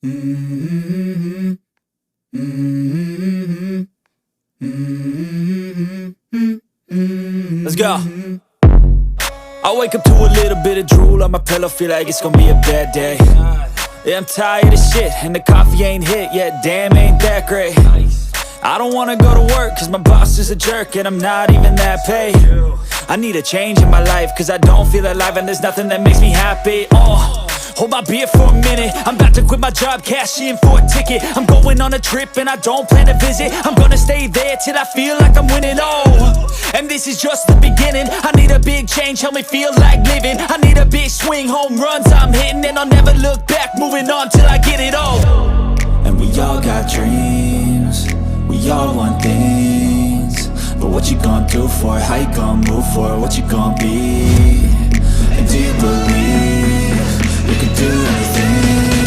Mm-hmm. Mm-hmm. Mm-hmm. Let's go. I wake up to a little bit of drool on my pillow, feel like it's gonna be a bad day. Yeah, I'm tired of shit, and the coffee ain't hit yet, damn, ain't that great. I don't wanna go to work, cause my boss is a jerk, and I'm not even that paid. I need a change in my life, cause I don't feel alive, and there's nothing that makes me happy. Hold my beer for a minute, I'm about to quit my job, cash in for a ticket. I'm going on a trip and I don't plan to visit. I'm gonna stay there till I feel like I'm winning, and this is just the beginning. I need a big change, help me feel like living. I need a big swing, home runs I'm hitting, and I'll never look back, moving on till I get it all. And we all got dreams, we all want things, but what you gonna do for it? How you gonna move for it? What you gonna be? And do you believe you can do anything?